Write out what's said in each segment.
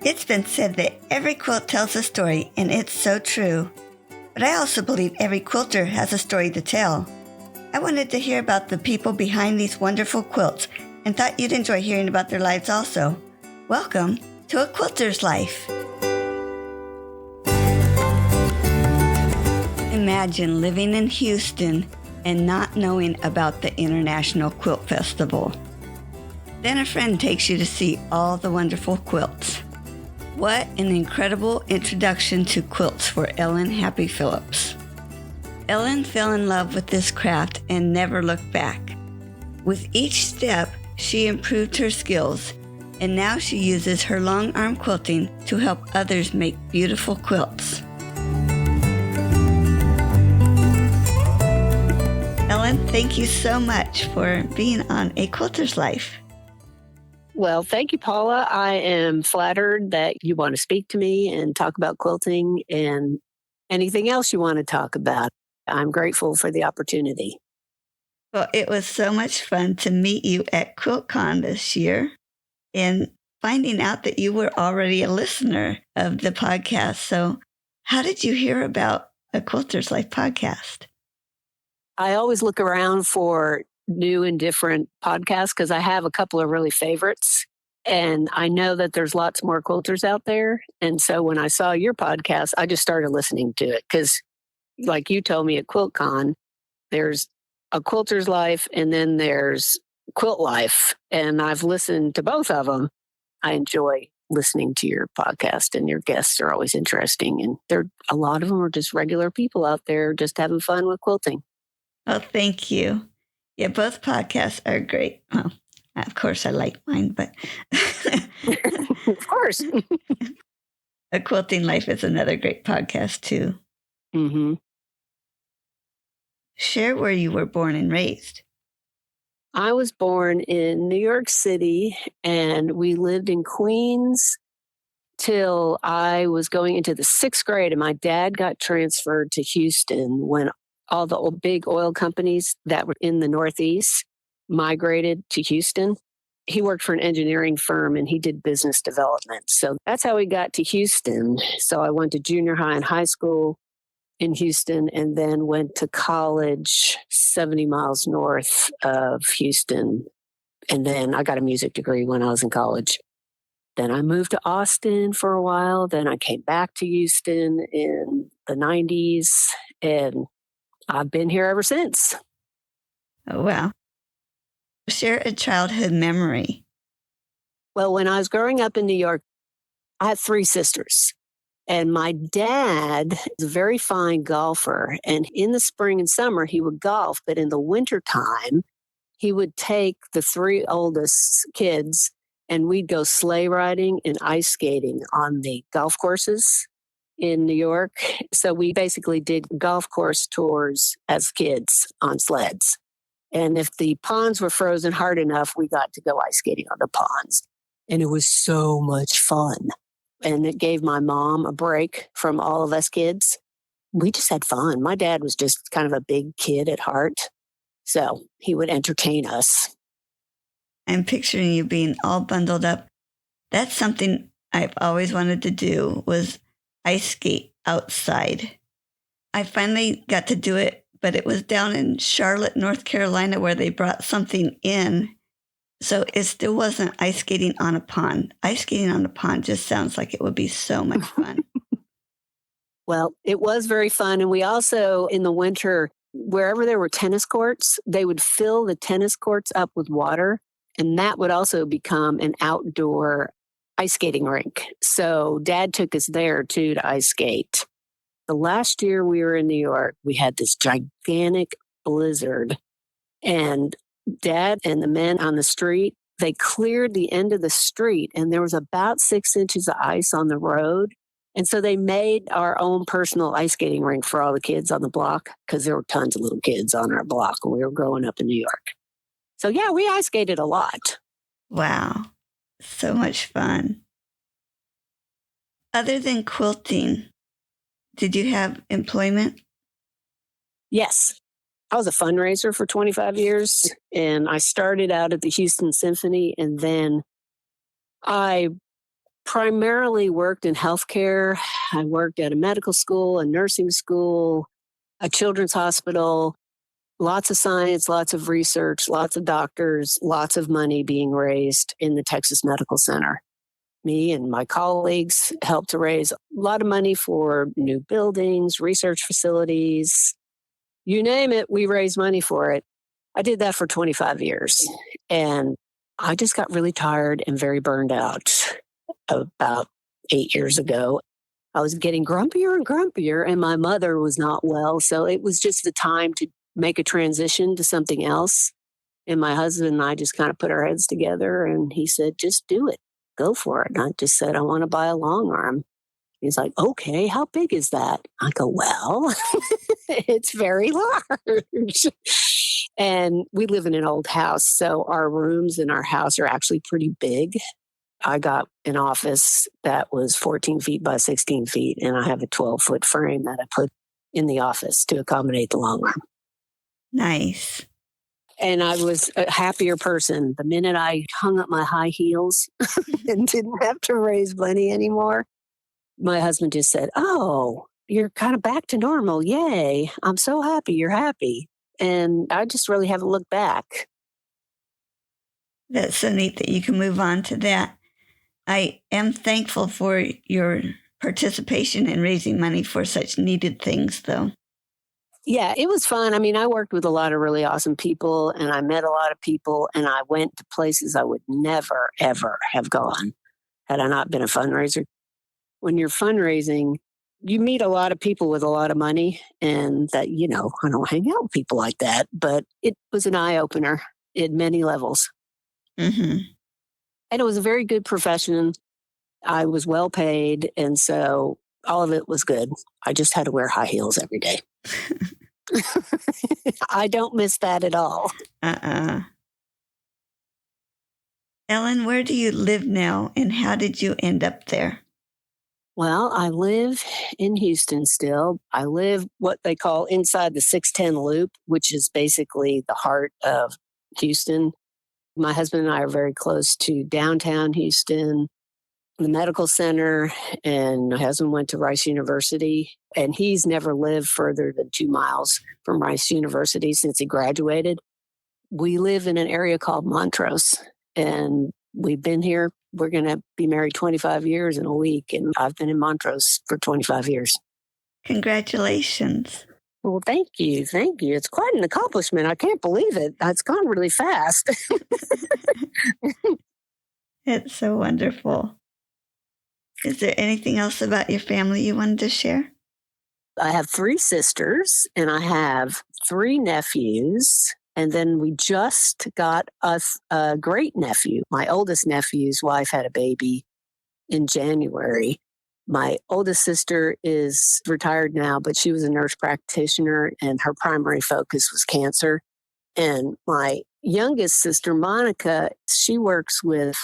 It's been said that every quilt tells a story, and it's so true. But I also believe every quilter has a story to tell. I wanted to hear about the people behind these wonderful quilts and thought you'd enjoy hearing about their lives also. Welcome to A Quilter's Life. Imagine living in Houston and not knowing about the International Quilt Festival. Then a friend takes you to see all the wonderful quilts. What an incredible introduction to quilts for Ellen Happe Phillips. Ellen fell in love with this craft and never looked back. With each step, she improved her skills, and now she uses her long arm quilting to help others make beautiful quilts. Ellen, thank you so much for being on A Quilter's Life. Well, thank you, Paula. I am flattered that you want to speak to me and talk about quilting and anything else you want to talk about. I'm grateful for the opportunity. Well, it was so much fun to meet you at QuiltCon this year and finding out that you were already a listener of the podcast. So how did you hear about A Quilter's Life podcast? I always look around for new and different podcasts because I have a couple of really favorites. And I know that there's lots more quilters out there. And so when I saw your podcast, I just started listening to it because, like you told me at QuiltCon, there's A Quilter's Life and then there's Quilt Life. And I've listened to both of them. I enjoy listening to your podcast, and your guests are always interesting. And a lot of them are just regular people out there just having fun with quilting. Oh, thank you. Yeah, both podcasts are great. Well, of course, I like mine, but of course. A Quilting Life is another great podcast, too. Mm-hmm. Share where you were born and raised. I was born in New York City, and we lived in Queens till I was going into the 6th grade, and my dad got transferred to Houston when all the big oil companies that were in the Northeast migrated to Houston. He worked for an engineering firm and he did business development. So that's how we got to Houston. So I went to junior high and high school in Houston and then went to college 70 miles north of Houston. And then I got a music degree when I was in college. Then I moved to Austin for a while. Then I came back to Houston in the 90s and I've been here ever since. Oh, wow. Share a childhood memory. Well, when I was growing up in New York, I had 3 sisters. And my dad is a very fine golfer. And in the spring and summer, he would golf. But in the wintertime, he would take the 3 oldest kids and we'd go sleigh riding and ice skating on the golf courses in New York. So we basically did golf course tours as kids on sleds. And if the ponds were frozen hard enough, we got to go ice skating on the ponds. And it was so much fun. And it gave my mom a break from all of us kids. We just had fun. My dad was just kind of a big kid at heart. So he would entertain us. I'm picturing you being all bundled up. That's something I've always wanted to do, was ice skate outside. I finally got to do it, but it was down in Charlotte, North Carolina, where they brought something in. So it still wasn't ice skating on a pond. Ice skating on a pond just sounds like it would be so much fun. Well, it was very fun. And we also, in the winter, wherever there were tennis courts, they would fill the tennis courts up with water. And that would also become an outdoor ice skating rink. So Dad took us there too to ice skate. The last year we were in New York, we had this gigantic blizzard, and Dad and the men on the street, they cleared the end of the street and there was about 6 inches of ice on the road. And so they made our own personal ice skating rink for all the kids on the block because there were tons of little kids on our block when we were growing up in New York. So yeah, we ice skated a lot. Wow. So much fun. Other than quilting, did you have employment? Yes. I was a fundraiser for 25 years, and I started out at the Houston Symphony, and then I primarily worked in healthcare. I worked at a medical school, a nursing school, a children's hospital, lots of science, lots of research, lots of doctors, lots of money being raised in the Texas Medical Center. Me and my colleagues helped to raise a lot of money for new buildings, research facilities, you name it, we raised money for it. I did that for 25 years. And I just got really tired and very burned out about 8 years ago. I was getting grumpier and grumpier, and my mother was not well. So it was just the time to make a transition to something else. And my husband and I just kind of put our heads together, and he said, just do it. Go for it. And I just said, I want to buy a long arm. He's like, okay, how big is that? I go, well, it's very large. And we live in an old house. So our rooms in our house are actually pretty big. I got an office that was 14 feet by 16 feet, and I have a 12-foot frame that I put in the office to accommodate the long arm. Nice. And I was a happier person the minute I hung up my high heels and didn't have to raise money anymore. My husband just said, oh, you're kind of back to normal. Yay. I'm so happy you're happy. And I just really haven't looked back. That's so neat that you can move on to that. I am thankful for your participation in raising money for such needed things, though. Yeah, it was fun. I mean, I worked with a lot of really awesome people, and I met a lot of people, and I went to places I would never, ever have gone had I not been a fundraiser. When you're fundraising, you meet a lot of people with a lot of money, and that, I don't hang out with people like that, but it was an eye opener at many levels. Mm-hmm. And it was a very good profession. I was well paid, and so all of it was good. I just had to wear high heels every day. I don't miss that at all. Ellen, where do you live now, and how did you end up there? Well, I live in Houston still. I live what they call inside the 610 loop, which is basically the heart of Houston. My husband and I are very close to downtown Houston, the medical center, and my husband went to Rice University, and he's never lived further than 2 miles from Rice University since he graduated. We live in an area called Montrose, and we've been here. We're going to be married 25 years in a week, and I've been in Montrose for 25 years. Congratulations. Well, thank you. Thank you. It's quite an accomplishment. I can't believe it. It's gone really fast. It's so wonderful. Is there anything else about your family you wanted to share? I have 3 sisters, and I have 3 nephews. And then we just got us a great nephew. My oldest nephew's wife had a baby in January. My oldest sister is retired now, but she was a nurse practitioner, and her primary focus was cancer. And my youngest sister, Monica, she works with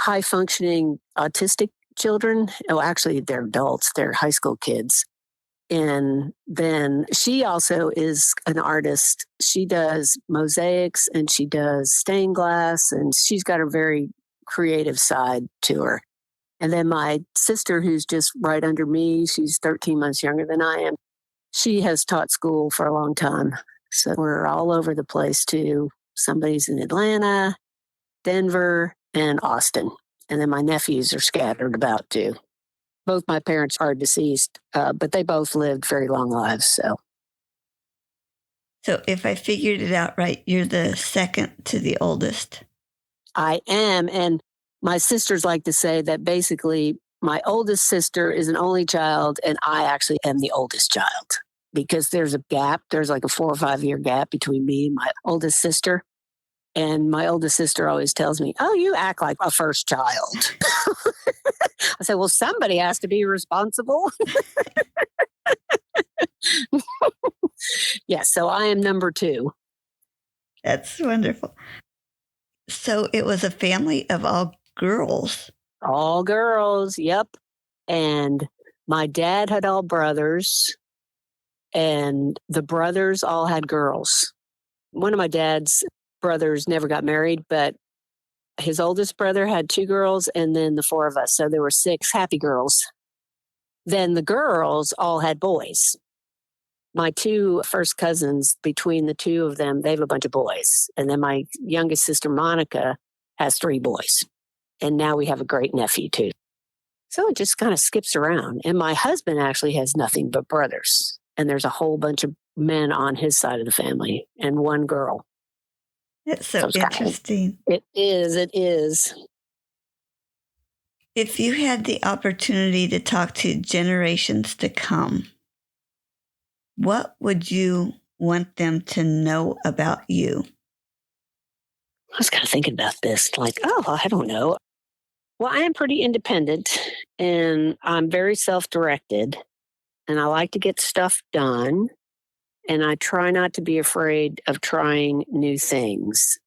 high functioning autistic children. Oh, actually, they're adults, they're high school kids. And then she also is an artist. She does mosaics and she does stained glass, and she's got a very creative side to her. And then my sister, who's just right under me, she's 13 months younger than I am. She has taught school for a long time. So we're all over the place too. Somebody's in Atlanta, Denver, and Austin. And then my nephews are scattered about too. Both my parents are deceased, but they both lived very long lives. So if I figured it out right, you're the second to the oldest. I am. And my sisters like to say that basically my oldest sister is an only child, and I actually am the oldest child because there's a gap. There's like a 4 or 5 year gap between me and my oldest sister. And my oldest sister always tells me, oh, you act like a first child. I said, well, somebody has to be responsible. Yes, so I am number 2. That's wonderful. So it was a family of all girls. All girls, yep. And my dad had all brothers, and the brothers all had girls. One of my dad's brothers never got married, but His oldest brother had 2 girls, and then the 4 of us. So there were 6 happy girls. Then the girls all had boys. My 2 first cousins, between the 2 of them, they have a bunch of boys. And then my youngest sister, Monica, has 3 boys. And now we have a great nephew, too. So it just kind of skips around. And my husband actually has nothing but brothers. And there's a whole bunch of men on his side of the family and 1 girl. That's so interesting. It is. If you had the opportunity to talk to generations to come, what would you want them to know about you? I was kind of thinking about this, like, I don't know. Well, I am pretty independent and I'm very self-directed and I like to get stuff done. And I try not to be afraid of trying new things.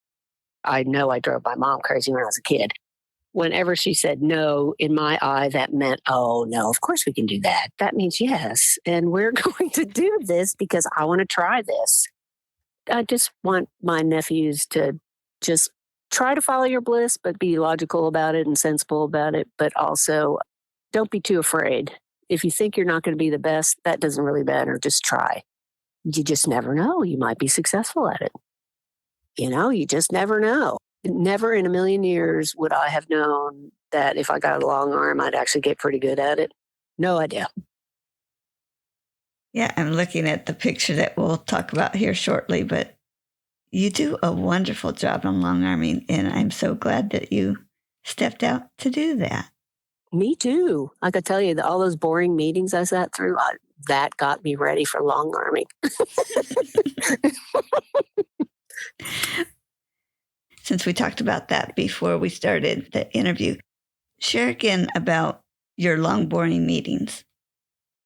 I know I drove my mom crazy when I was a kid. Whenever she said no, in my eye, that meant, oh, no, of course we can do that. That means yes. And we're going to do this because I want to try this. I just want my nephews to just try to follow your bliss, but be logical about it and sensible about it. But also, don't be too afraid. If you think you're not going to be the best, that doesn't really matter. Just try. You just never know. You might be successful at it. You just never know. Never in a million years would I have known that if I got a long arm, I'd actually get pretty good at it. No idea. Yeah, I'm looking at the picture that we'll talk about here shortly, but you do a wonderful job on long arming, and I'm so glad that you stepped out to do that. Me too. I could tell you that all those boring meetings I sat through, that got me ready for long arming. Since we talked about that before we started the interview, share again about your long boring meetings.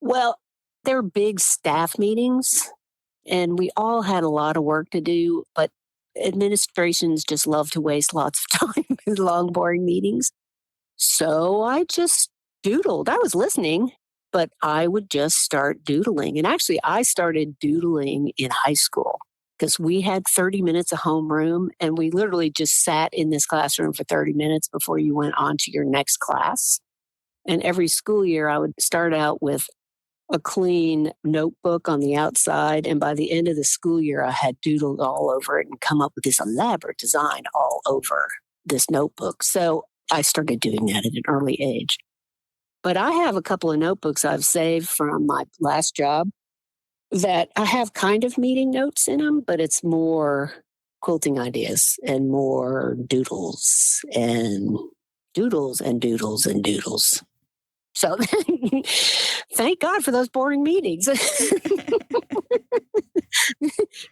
Well, they're big staff meetings, and we all had a lot of work to do, but administrations just love to waste lots of time in long, boring meetings. So I just doodled. I was listening, but I would just start doodling. And actually, I started doodling in high school because we had 30 minutes of homeroom, and we literally just sat in this classroom for 30 minutes before you went on to your next class. And every school year, I would start out with a clean notebook on the outside. And by the end of the school year, I had doodled all over it and come up with this elaborate design all over this notebook. So I started doing that at an early age. But I have a couple of notebooks I've saved from my last job that I have kind of meeting notes in them, but it's more quilting ideas and more doodles and doodles and doodles and doodles. So thank God for those boring meetings.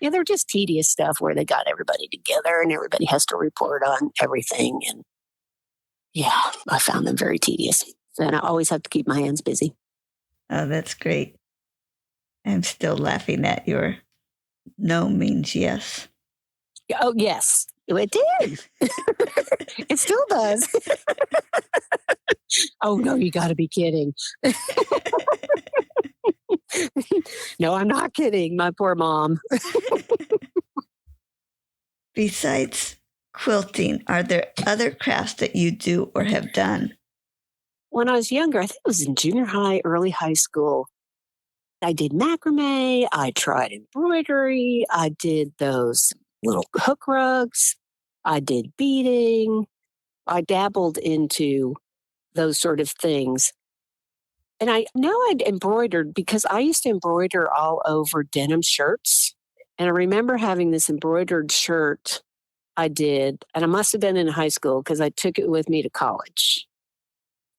They're just tedious stuff where they got everybody together and everybody has to report on everything. And yeah, I found them very tedious. And I always have to keep my hands busy. Oh, that's great. I'm still laughing at your no means yes. Oh, yes. It did. It still does. Oh, no, you got to be kidding. No, I'm not kidding. My poor mom. Besides quilting, are there other crafts that you do or have done? When I was younger, I think it was in junior high, early high school, I did macrame. I tried embroidery. I did those little hook rugs. I did beading. I dabbled into those sort of things. And I know I'd embroidered because I used to embroider all over denim shirts. And I remember having this embroidered shirt I did, and I must have been in high school because I took it with me to college.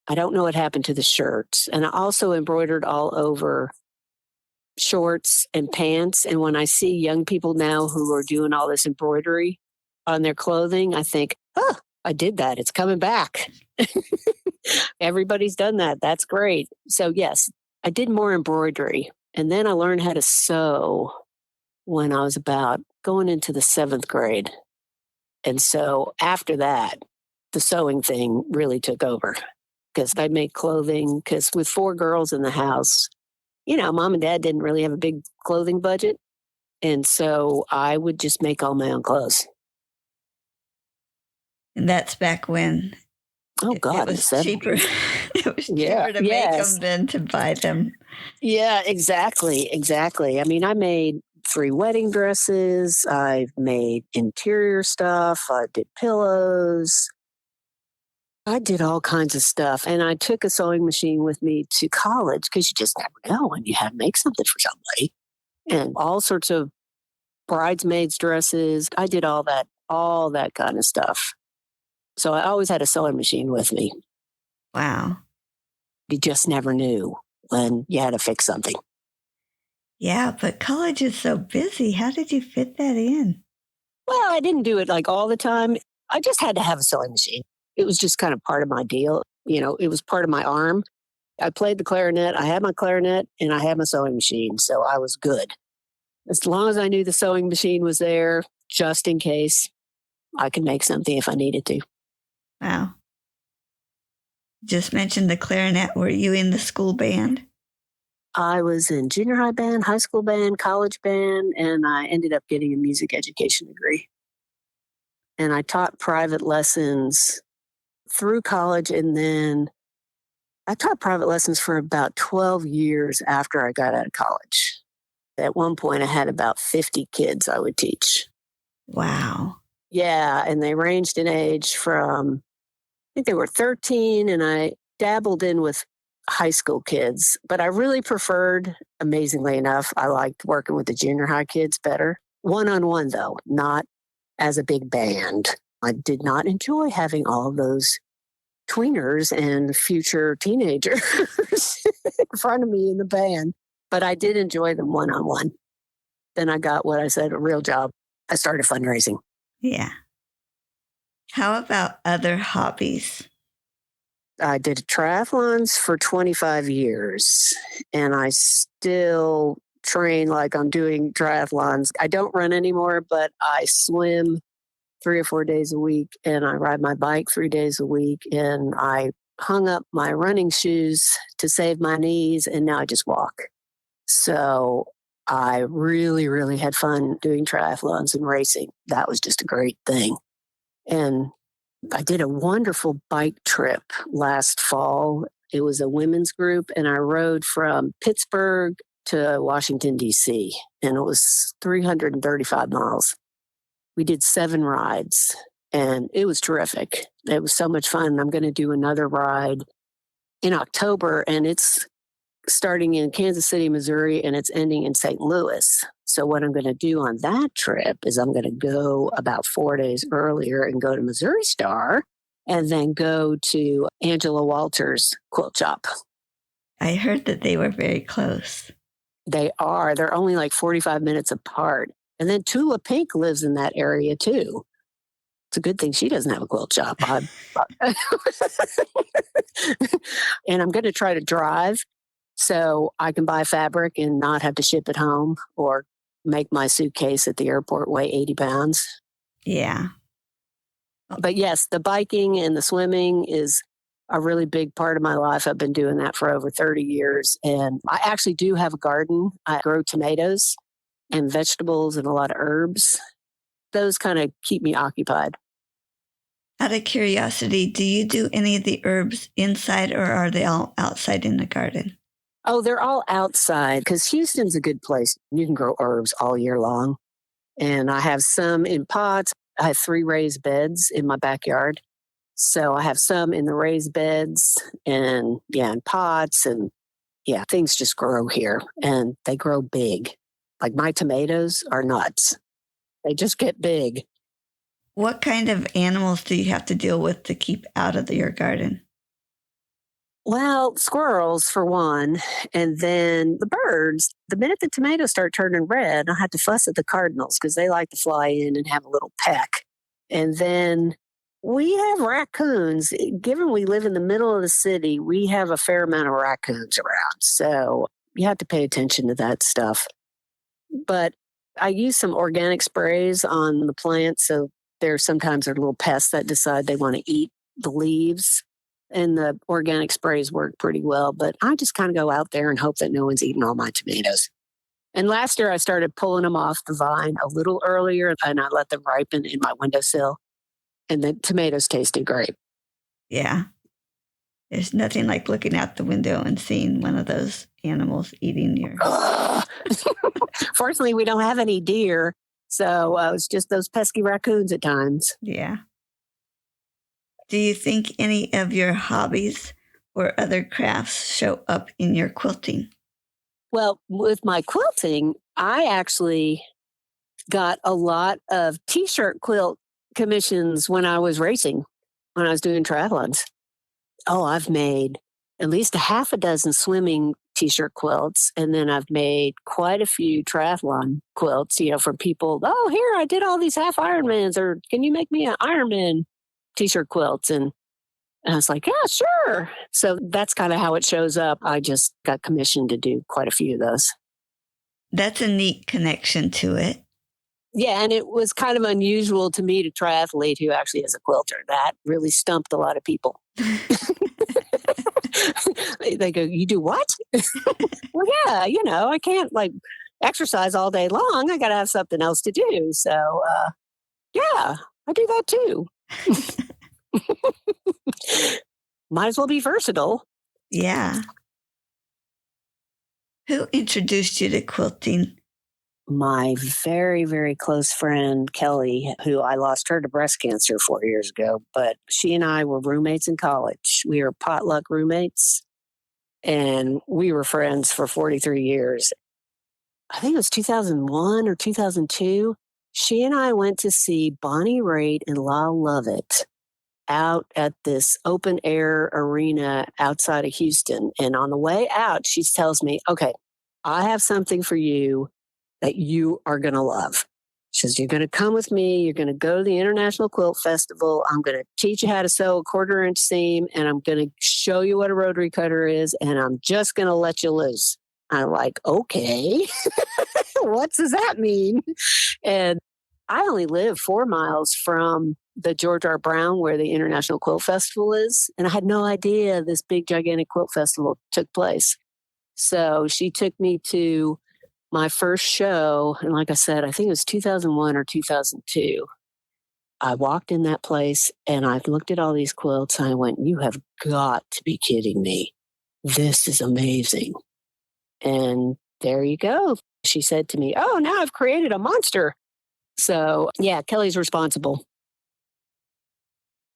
I don't know what happened to the shirt. And I also embroidered all over shorts and pants. And when I see young people now who are doing all this embroidery on their clothing, I think, oh, I did that. It's coming back. Everybody's done that. That's great. So, yes, I did more embroidery. And then I learned how to sew when I was about going into the 7th grade. And so after that, the sewing thing really took over because I made clothing. Because with 4 girls in the house, mom and dad didn't really have a big clothing budget. And so I would just make all my own clothes. And that's back when Oh, God. it was cheaper. It was cheaper to make them than to buy them. Yeah, exactly. Exactly. I mean, I made 3 wedding dresses. I've made interior stuff. I did pillows. I did all kinds of stuff. And I took a sewing machine with me to college because you just never know when you have to make something for somebody. And all sorts of bridesmaids' dresses. I did all that kind of stuff. So I always had a sewing machine with me. Wow. You just never knew when you had to fix something. Yeah, but college is so busy. How did you fit that in? Well, I didn't do it like all the time. I just had to have a sewing machine. It was just kind of part of my deal. It was part of my arm. I played the clarinet. I had my clarinet and I had my sewing machine. So I was good. As long as I knew the sewing machine was there, just in case, I could make something if I needed to. Wow. Just mentioned the clarinet. Were you in the school band? I was in junior high band, high school band, college band, and I ended up getting a music education degree. And I taught private lessons through college, and then I taught private lessons for about 12 years after I got out of college. At one point, I had about 50 kids I would teach. Wow. Yeah, and they ranged in age from, I think they were 13, and I dabbled in with high school kids, but I really preferred, amazingly enough, I liked working with the junior high kids better. One-on-one, though, not as a big band. I did not enjoy having all of those tweeners and future teenagers in front of me in the band, but I did enjoy them one-on-one. Then I got what I said, a real job. I started fundraising. Yeah. How about other hobbies? I did triathlons for 25 years, and I still train like I'm doing triathlons. I don't run anymore, but I swim 3 or 4 days a week, and I ride my bike 3 days a week, and I hung up my running shoes to save my knees, and now I just walk. So I really, really had fun doing triathlons and racing. That was just a great thing. And I did a wonderful bike trip last fall. It was a women's group, and I rode from Pittsburgh to Washington, D.C., and it was 335 miles. We did 7 rides, and it was terrific. It was so much fun. I'm going to do another ride in October, and it's starting in Kansas City, Missouri, and it's ending in St. Louis. So what I'm going to do on that trip is I'm going to go about 4 days earlier and go to Missouri Star and then go to Angela Walter's quilt shop. I heard that they were very close. They are. They're only like 45 minutes apart. And then Tula Pink lives in that area too. It's a good thing she doesn't have a quilt shop. And I'm going to try to drive so I can buy fabric and not have to ship it home or make my suitcase at the airport weigh 80 pounds. Yeah. But yes, the biking and the swimming is a really big part of my life. I've been doing that for over 30 years. And I actually do have a garden. I grow tomatoes and vegetables and a lot of herbs. Those kind of keep me occupied. Out of curiosity, do you do any of the herbs inside or are they all outside in the garden? Oh, they're all outside because Houston's a good place. You can grow herbs all year long. And I have some in pots. I have 3 raised beds in my backyard. So I have some in the raised beds and in pots, and things just grow here and they grow big. Like my tomatoes are nuts. They just get big. What kind of animals do you have to deal with to keep out of your garden? Well, squirrels for one, and then the birds. The minute the tomatoes start turning red, I have to fuss at the cardinals because they like to fly in and have a little peck. And then we have raccoons. Given we live in the middle of the city, we have a fair amount of raccoons around. So you have to pay attention to that stuff. But I use some organic sprays on the plants. So sometimes there are little pests that decide they want to eat the leaves. And the organic sprays work pretty well. But I just kind of go out there and hope that no one's eating all my tomatoes. And last year I started pulling them off the vine a little earlier and I let them ripen in my windowsill. And the tomatoes tasted great. Yeah. There's nothing like looking out the window and seeing one of those animals eating your. Fortunately, we don't have any deer. So it's just those pesky raccoons at times. Yeah. Do you think any of your hobbies or other crafts show up in your quilting? Well, with my quilting, I actually got a lot of t-shirt quilt commissions when I was racing, when I was doing triathlons. Oh, I've made at least a half a dozen swimming t-shirt quilts, and then I've made quite a few triathlon quilts, from people. Oh, here, I did all these half Ironmans, or can you make me an Ironman t-shirt quilts? And I was like, yeah, sure. So that's kind of how it shows up. I just got commissioned to do quite a few of those. That's a neat connection to it. Yeah, and it was kind of unusual to meet a triathlete who actually is a quilter. That really stumped a lot of people. They go, you do what? Well, yeah, I can't exercise all day long. I got to have something else to do. So, yeah, I do that too. Might as well be versatile. Yeah. Who introduced you to quilting? My very, very close friend, Kelly, who I lost her to breast cancer 4 years ago, but she and I were roommates in college. We were potluck roommates, and we were friends for 43 years. I think it was 2001 or 2002. She and I went to see Bonnie Raitt and Lyle Lovett out at this open air arena outside of Houston. And on the way out, she tells me, okay, I have something for you that you are going to love. She says, you're going to come with me. You're going to go to the International Quilt Festival. I'm going to teach you how to sew a 1/4-inch seam, and I'm going to show you what a rotary cutter is, and I'm just going to let you loose. I'm like, okay, what does that mean? And I only live 4 miles from the George R. Brown, where the International Quilt Festival is. And I had no idea this big, gigantic quilt festival took place. So she took me to my first show. And like I said, I think it was 2001 or 2002. I walked in that place and I looked at all these quilts and I went, you have got to be kidding me. This is amazing. And there you go. She said to me, oh, now I've created a monster. So yeah, Kelly's responsible.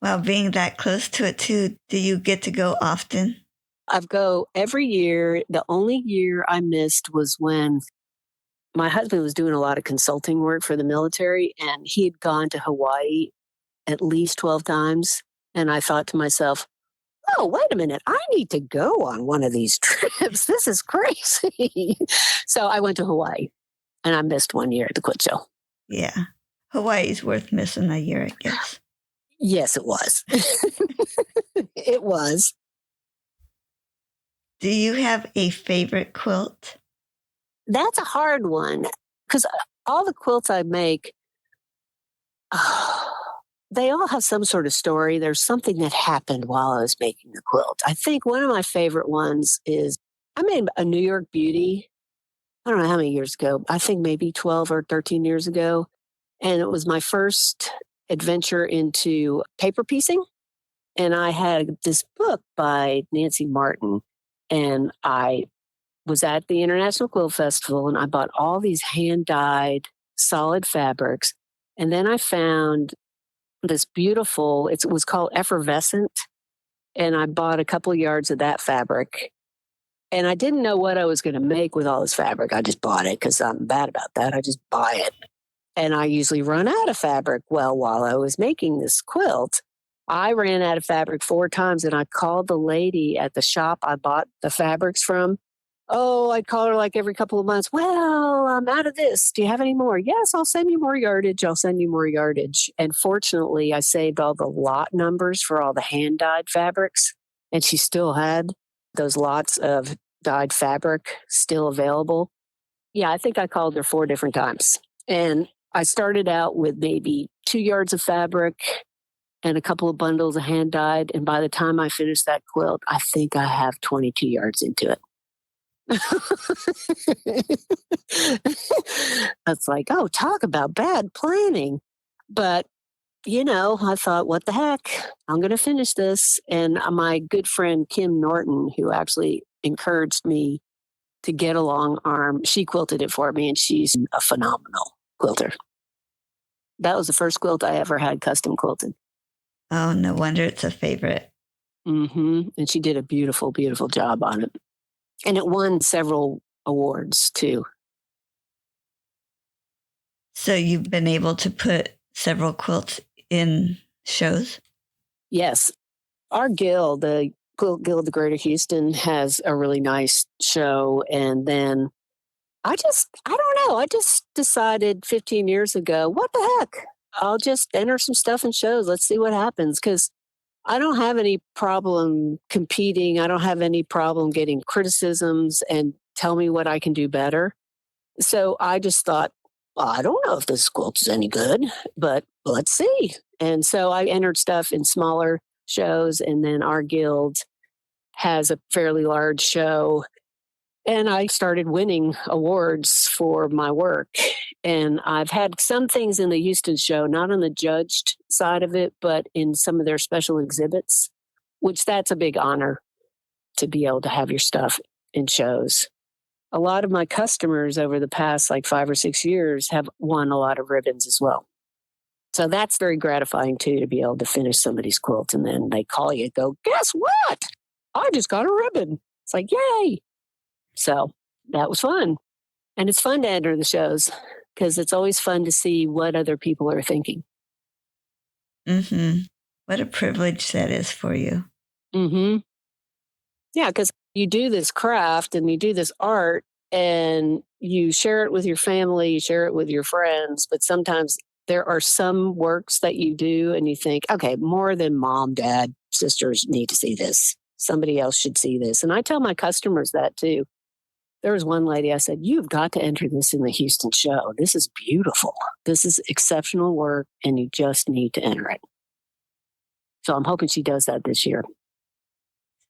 Well, being that close to it too, do you get to go often? I go every year. The only year I missed was when my husband was doing a lot of consulting work for the military, and he had gone to Hawaii at least 12 times. And I thought to myself, oh, wait a minute, I need to go on one of these trips. This is crazy. So I went to Hawaii, and I missed 1 year at the Quilt Show. Yeah. Hawaii's worth missing a year, I guess. Yes, it was. It was. Do you have a favorite quilt? That's a hard one because all the quilts I make, they all have some sort of story. There's something that happened while I was making the quilt. I think one of my favorite ones is I made a New York Beauty. I don't know how many years ago. I think maybe 12 or 13 years ago. And it was my first adventure into paper piecing. And I had this book by Nancy Martin. And I was at the International Quilt Festival and I bought all these hand-dyed solid fabrics. And then I found this beautiful, it was called Effervescent. And I bought a couple of yards of that fabric. And I didn't know what I was going to make with all this fabric. I just bought it because I'm bad about that. I just buy it. And I usually run out of fabric. Well, while I was making this quilt, I ran out of fabric 4 times and I called the lady at the shop I bought the fabrics from. Oh, I'd call her like every couple of months. Well, I'm out of this. Do you have any more? Yes, I'll send you more yardage. I'll send you more yardage. And fortunately, I saved all the lot numbers for all the hand dyed fabrics. And she still had those lots of dyed fabric still available. Yeah, I think I called her 4 different times. And I started out with maybe 2 yards of fabric and a couple of bundles of hand dyed. And by the time I finished that quilt, I think I have 22 yards into it. It's like, oh, talk about bad planning. But I thought, what the heck? I'm going to finish this. And my good friend, Kim Norton, who actually encouraged me to get a long arm, she quilted it for me, and she's a phenomenal quilter. That was the first quilt I ever had custom quilted. Oh, no wonder it's a favorite. And she did a beautiful, beautiful job on it. And it won several awards too. So you've been able to put several quilts in shows? Yes. Our guild, the Quilt Guild of Greater Houston, has a really nice show. And then I don't know. I just decided 15 years ago, what the heck? I'll just enter some stuff in shows. Let's see what happens. Because I don't have any problem competing. I don't have any problem getting criticisms and tell me what I can do better. So I just thought, well, I don't know if this quilt is any good, but let's see. And so I entered stuff in smaller shows, and then our guild has a fairly large show. And I started winning awards for my work. And I've had some things in the Houston show, not on the judged side of it, but in some of their special exhibits, which that's a big honor to be able to have your stuff in shows. A lot of my customers over the past 5 or 6 years have won a lot of ribbons as well. So that's very gratifying too, to be able to finish somebody's quilt and then they call you and go, guess what? I just got a ribbon. It's like, yay. So that was fun. And it's fun to enter the shows because it's always fun to see what other people are thinking. What a privilege that is for you. Yeah, because you do this craft and you do this art and you share it with your family, you share it with your friends, but sometimes there are some works that you do and you think, okay, more than mom, dad, sisters need to see this. Somebody else should see this. And I tell my customers that too. There was one lady, I said, you've got to enter this in the Houston show. This is beautiful. This is exceptional work and you just need to enter it. So I'm hoping she does that this year.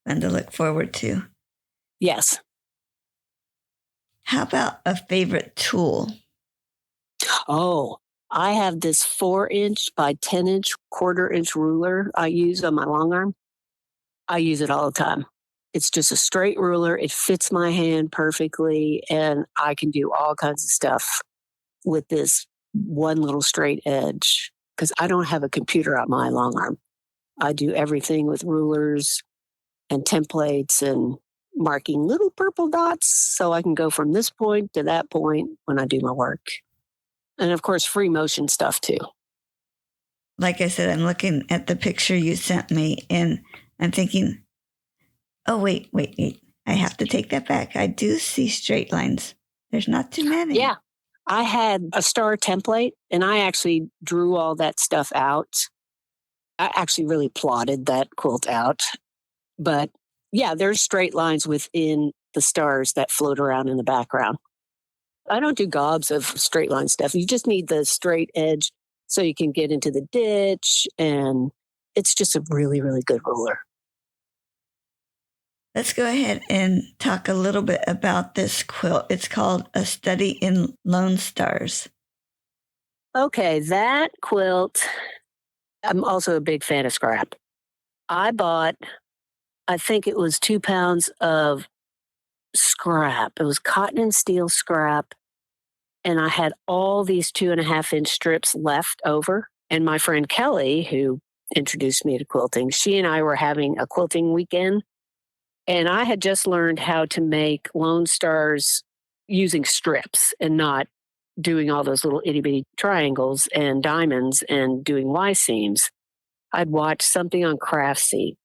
And to look forward to. Yes. How about a favorite tool? Oh, I have this 4-inch by 10-inch, 1/4-inch ruler I use on my long arm. I use it all the time. It's just a straight ruler. It fits my hand perfectly, and I can do all kinds of stuff with this one little straight edge because I don't have a computer on my long arm. I do everything with rulers and templates and marking little purple dots so I can go from this point to that point when I do my work. And of course, free motion stuff too. Like I said, I'm looking at the picture you sent me and I'm thinking, oh, wait. I have to take that back. I do see straight lines. There's not too many. Yeah. I had a star template and I actually drew all that stuff out. I actually really plotted that quilt out. But yeah, there's straight lines within the stars that float around in the background. I don't do gobs of straight line stuff. You just need the straight edge so you can get into the ditch. And it's just a really, really good ruler. Let's go ahead and talk a little bit about this quilt. It's called A Study in Lone Stars. Okay, that quilt, I'm also a big fan of scrap. I bought, I think it was 2 pounds of scrap. It was cotton and steel scrap. And I had all these 2.5-inch strips left over. And my friend Kelly, who introduced me to quilting, she and I were having a quilting weekend. And I had just learned how to make Lone Stars using strips and not doing all those little itty bitty triangles and diamonds and doing Y seams. I'd watched something on Craftsy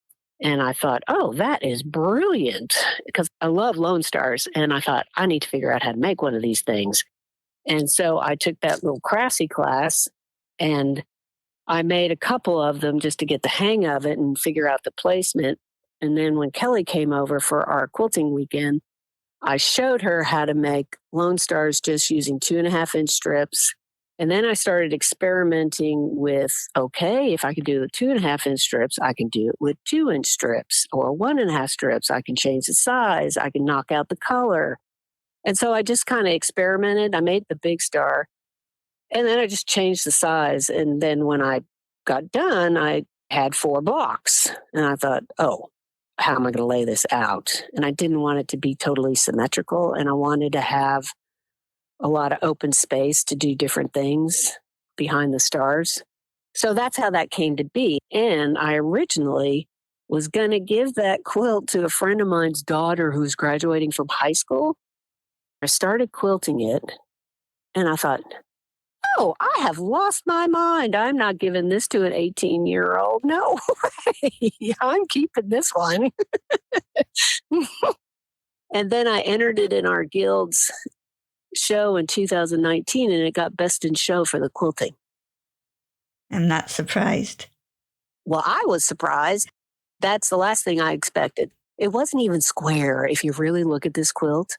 and I thought, oh, that is brilliant because I love Lone Stars. And I thought, I need to figure out how to make one of these things. And so I took that little Craftsy class and I made a couple of them just to get the hang of it and figure out the placement. And then when Kelly came over for our quilting weekend, I showed her how to make Lone Stars just using 2.5-inch strips. And then I started experimenting with, okay, if I can do the 2.5-inch strips, I can do it with 2-inch strips or 1.5 strips. I can change the size. I can knock out the color. And so I just kind of experimented. I made the big star and then I just changed the size. And then when I got done, I had 4 blocks. And I thought, oh, how am I going to lay this out? And I didn't want it to be totally symmetrical. And I wanted to have a lot of open space to do different things behind the stars. So that's how that came to be. And I originally was going to give that quilt to a friend of mine's daughter who's graduating from high school. I started quilting it and I thought, oh, I have lost my mind. I'm not giving this to an 18-year-old. No way. I'm keeping this one. And then I entered it in our guild's show in 2019 and it got best in show for the quilting. I'm not surprised. Well, I was surprised. That's the last thing I expected. It wasn't even square. If you really look at this quilt,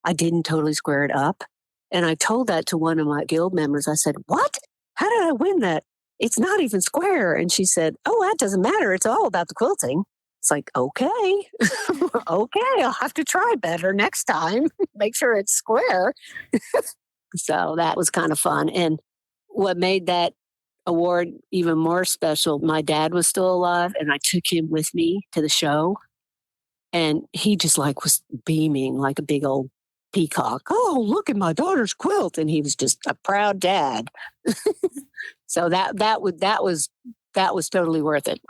I didn't totally square it up. And I told that to one of my guild members. I said, what? How did I win that? It's not even square. And she said, oh, that doesn't matter. It's all about the quilting. It's like, okay, okay, I'll have to try better next time. Make sure it's square. So that was kind of fun. And what made that award even more special, my dad was still alive and I took him with me to the show. And he just was beaming like a big old peacock. Oh, look at my daughter's quilt. And he was just a proud dad. So that was totally worth it.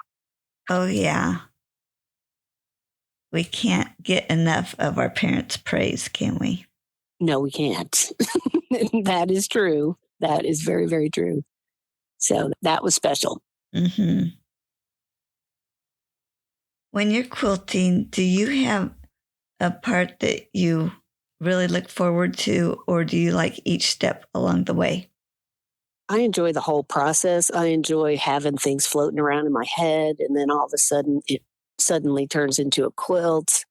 Oh, yeah. We can't get enough of our parents' praise, can we? No, we can't. That is true. That is very, very true. So that was special. Mm-hmm. When you're quilting, do you have a part that you really look forward to, or do you like each step along the way? I enjoy the whole process. I enjoy having things floating around in my head, and then all of a sudden it suddenly turns into a quilt.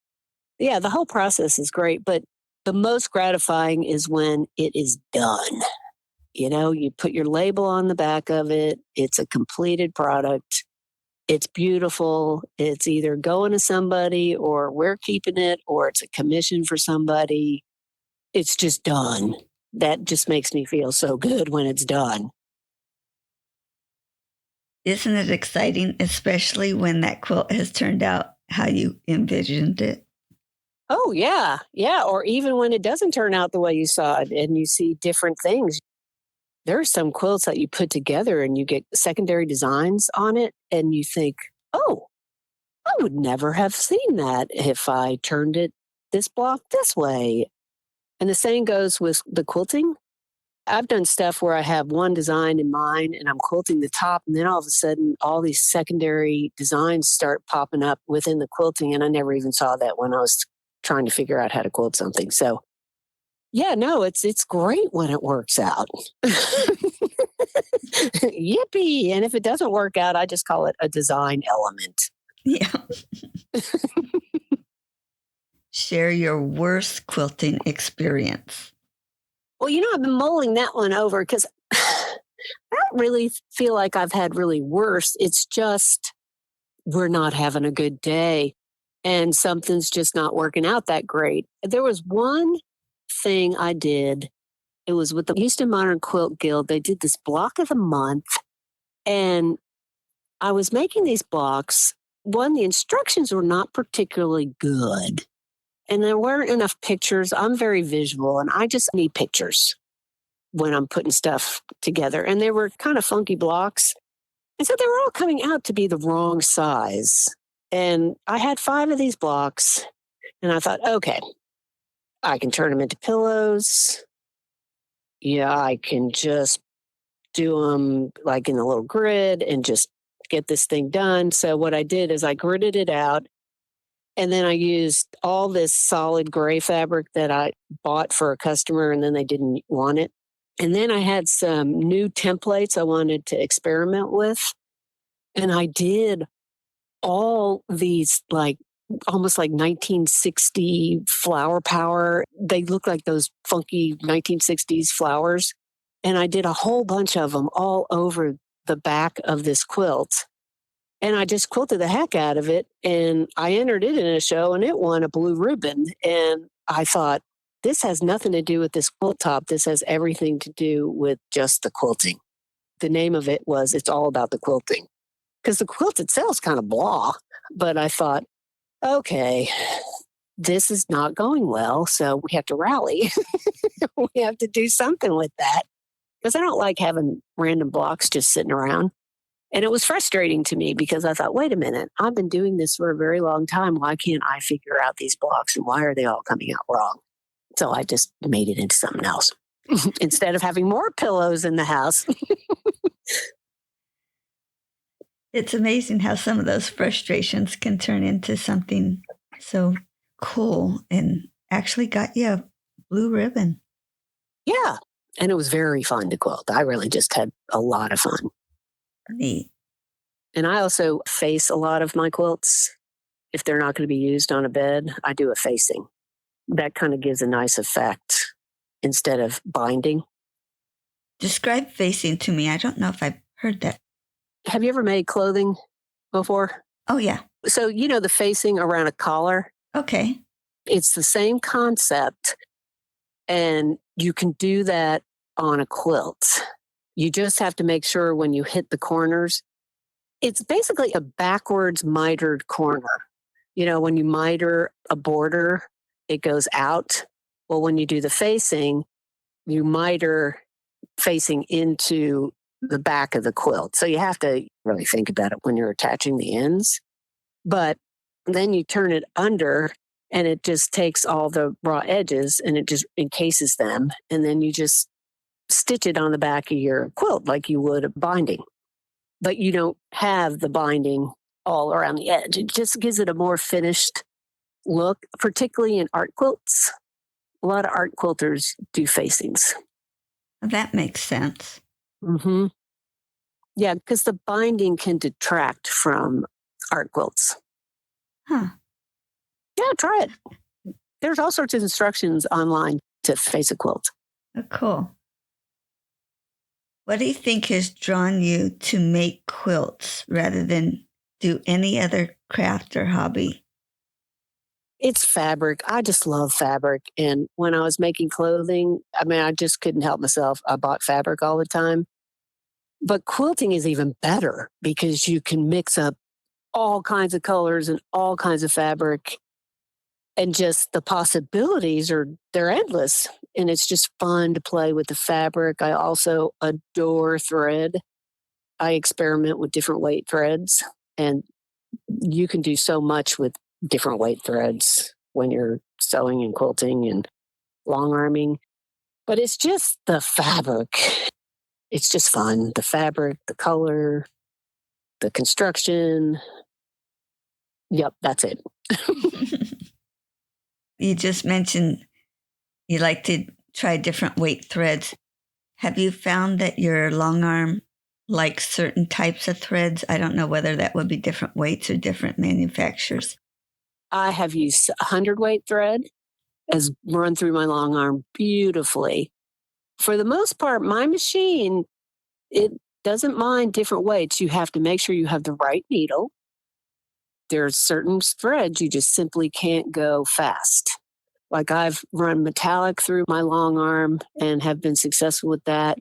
Yeah, the whole process is great, but the most gratifying is when it is done. You know, you put your label on the back of it. It's a completed product. It's beautiful. It's either going to somebody or we're keeping it or it's a commission for somebody. It's just done. That just makes me feel so good when it's done. Isn't it exciting, especially when that quilt has turned out how you envisioned it? Oh, yeah. Yeah. Or even when it doesn't turn out the way you saw it and you see different things. There are some quilts that you put together and you get secondary designs on it and you think, oh, I would never have seen that if I turned it this block this way. And the same goes with the quilting. I've done stuff where I have one design in mind and I'm quilting the top, and then all of a sudden, all these secondary designs start popping up within the quilting. And I never even saw that when I was trying to figure out how to quilt something. So, yeah, no, it's great when it works out. Yippee. And if it doesn't work out, I just call it a design element. Yeah. Share your worst quilting experience. Well, I've been mulling that one over because I don't really feel like I've had really worse. It's just we're not having a good day and something's just not working out that great. There was one thing I did. It was with the Houston Modern Quilt Guild. They did this block of the month, and I was making these blocks. One, the instructions were not particularly good, and there weren't enough pictures. I'm very visual, and I just need pictures when I'm putting stuff together. And they were kind of funky blocks. And so they were all coming out to be the wrong size. And I had 5 of these blocks, and I thought, okay, I can turn them into pillows. Yeah, I can just do them like in a little grid and just get this thing done. So what I did is I gridded it out, and then I used all this solid gray fabric that I bought for a customer, and then they didn't want it. And then I had some new templates I wanted to experiment with. And I did all these almost like 1960 flower power. They look like those funky 1960s flowers. And I did a whole bunch of them all over the back of this quilt. And I just quilted the heck out of it. And I entered it in a show and it won a blue ribbon. And I thought, this has nothing to do with this quilt top. This has everything to do with just the quilting. the name of it was It's All About the Quilting. Because the quilt itself is kind of blah. But I thought, okay, this is not going well. So we have to rally. We have to do something with that. Because I don't like having random blocks just sitting around. And it was frustrating to me because I thought, wait a minute, I've been doing this for a very long time. Why can't I figure out these blocks and why are they all coming out wrong? So I just made it into something else instead of having more pillows in the house. It's amazing how some of those frustrations can turn into something so cool and actually got you a blue ribbon. Yeah. And it was very fun to quilt. I really just had a lot of fun. Neat. And I also face a lot of my quilts. If they're not going to be used on a bed, I do a facing. That kind of gives a nice effect instead of binding. Describe facing to me. I don't know if I've heard that. Have you ever made clothing before? Oh, yeah. So, you know, the facing around a collar? Okay. It's the same concept. And you can do that on a quilt. You just have to make sure when you hit the corners, it's basically a backwards mitered corner. You know, when you miter a border, it goes out. Well, when you do the facing, you miter facing into the back of the quilt. So you have to really think about it when you're attaching the ends. But then you turn it under and it just takes all the raw edges and it just encases them. And then you just stitch it on the back of your quilt like you would a binding. But you don't have the binding all around the edge. It just gives it a more finished look, particularly in art quilts. A lot of art quilters do facings. That makes sense. Mm-hmm. Yeah, because the binding can detract from art quilts. Huh. Yeah, try it. There's all sorts of instructions online to face a quilt. Oh, cool. What do you think has drawn you to make quilts rather than do any other craft or hobby? It's fabric. I just love fabric. And when I was making clothing, I mean, I just couldn't help myself. I bought fabric all the time. But quilting is even better because you can mix up all kinds of colors and all kinds of fabric. And just the possibilities they're endless. And it's just fun to play with the fabric. I also adore thread. I experiment with different weight threads. And you can do so much with different weight threads when you're sewing and quilting and long arming. But it's just the fabric. It's just fun. The fabric, the color, the construction. Yep, that's it. You just mentioned you like to try different weight threads. Have you found that your long arm likes certain types of threads? I don't know whether that would be different weights or different manufacturers. I have used 100 weight thread as run through my long arm beautifully. For the most part, my machine, it doesn't mind different weights. You have to make sure you have the right needle. There's certain threads you just simply can't go fast. Like I've run metallic through my long arm and have been successful with that.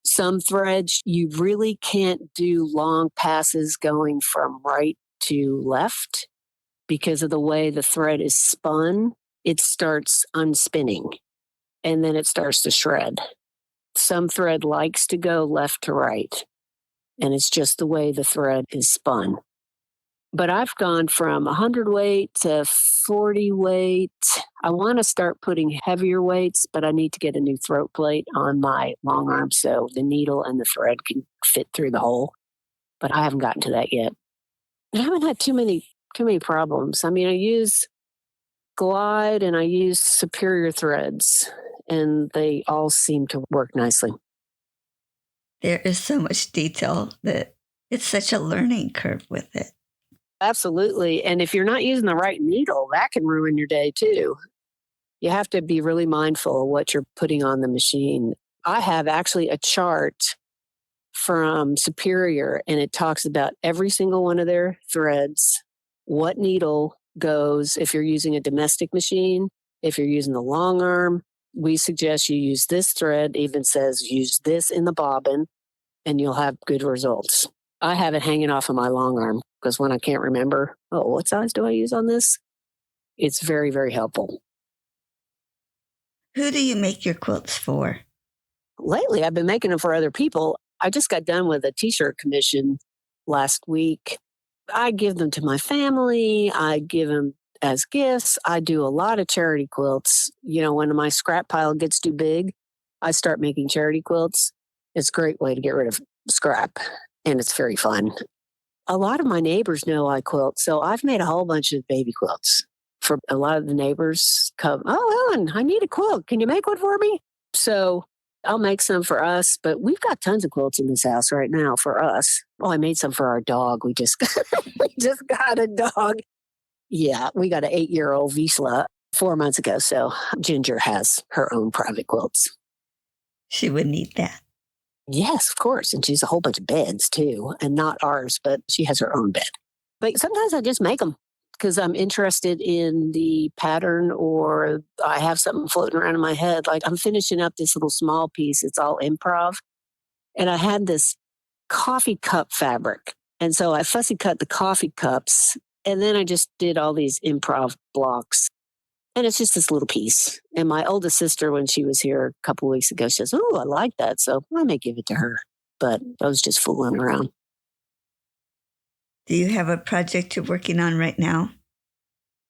Some threads, you really can't do long passes going from right to left because of the way the thread is spun. It starts unspinning and then it starts to shred. Some thread likes to go left to right, and it's just the way the thread is spun. But I've gone from 100 weight to 40 weight. I want to start putting heavier weights, but I need to get a new throat plate on my long arm so the needle and the thread can fit through the hole. But I haven't gotten to that yet. I haven't had too many problems. I mean, I use Glide and I use Superior threads, and they all seem to work nicely. There is so much detail that it's such a learning curve with it. Absolutely. And if you're not using the right needle, that can ruin your day too. You have to be really mindful of what you're putting on the machine. I have actually a chart from Superior, and it talks about every single one of their threads, what needle goes if you're using a domestic machine, if you're using the long arm. We suggest you use this thread, even says use this in the bobbin. and you'll have good results. I have it hanging off of my long arm because when I can't remember, oh, what size do I use on this? It's very, very helpful. Who do you make your quilts for? Lately, I've been making them for other people. I just got done with a t-shirt commission last week. I give them to my family. I give them as gifts. I do a lot of charity quilts. When my scrap pile gets too big, I start making charity quilts. It's a great way to get rid of scrap, and it's very fun. A lot of my neighbors know I quilt, so I've made a whole bunch of baby quilts for a lot of the neighbors. Oh, Ellen, I need a quilt. Can you make one for me? So I'll make some for us, but we've got tons of quilts in this house right now for us. Oh, I made some for our dog. We just got a dog. Yeah, we got an 8-year-old Wisla 4 months ago. So Ginger has her own private quilts. She would need that. Yes, of course. And she's a whole bunch of beds too, and not ours, but she has her own bed. But sometimes I just make them because I'm interested in the pattern, or I have something floating around in my head. Like I'm finishing up this little small piece. It's all improv. And I had this coffee cup fabric. And so I fussy cut the coffee cups. And then I just did all these improv blocks. And it's just this little piece. And my oldest sister, when she was here a couple of weeks ago, she says, "Oh, I like that. So I may give it to her." But I was just fooling around. Do you have a project you're working on right now?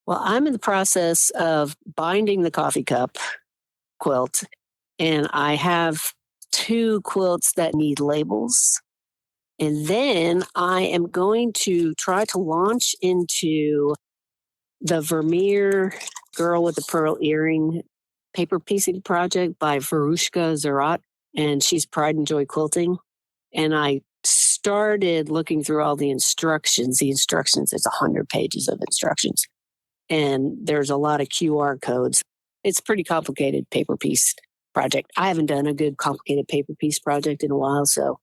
Well, I'm in the process of binding the coffee cup quilt. And I have 2 quilts that need labels. And then I am going to try to launch into the Vermeer Girl with the Pearl Earring paper piecing project by Verushka Zarat, and she's Pride and Joy Quilting. And I started looking through all the instructions. There's 100 pages of instructions, and there's a lot of QR codes. It's a pretty complicated paper piece project. I haven't done a good complicated paper piece project in a while, so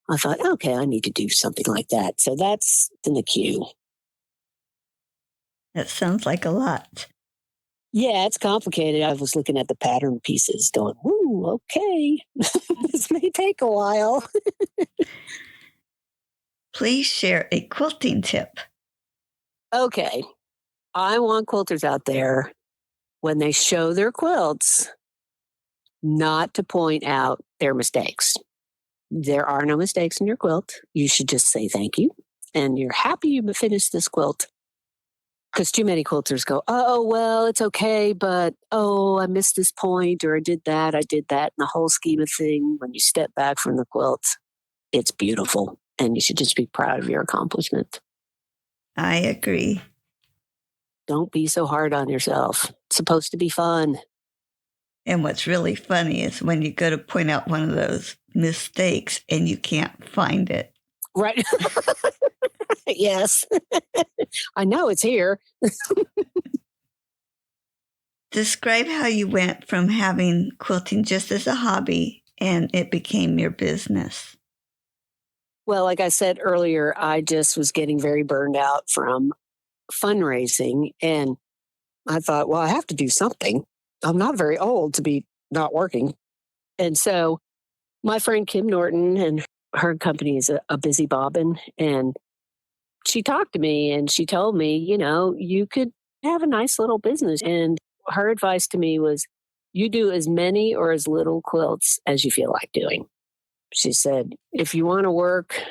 I thought, okay, I need to do something like that. So that's in the queue. That sounds like a lot. Yeah, it's complicated. I was looking at the pattern pieces going, ooh, okay. This may take a while. Please share a quilting tip. Okay. I want quilters out there, when they show their quilts, not to point out their mistakes. There are no mistakes in your quilt. You should just say thank you. And you're happy you finished this quilt. Because too many quilters go, oh, well, it's okay, but I missed this point, or I did that. And the whole scheme of thing, when you step back from the quilt, it's beautiful. And you should just be proud of your accomplishment. I agree. Don't be so hard on yourself. It's supposed to be fun. And what's really funny is when you go to point out one of those mistakes and you can't find it. Right. Yes. I know it's here. Describe how you went from having quilting just as a hobby and it became your business. Well, like I said earlier, I just was getting very burned out from fundraising. And I thought, well, I have to do something. I'm not very old to be not working. And so my friend Kim Norton, and her company is a Busy Bobbin, and she talked to me and she told me, you could have a nice little business. And her advice to me was, you do as many or as little quilts as you feel like doing. She said, if you want to work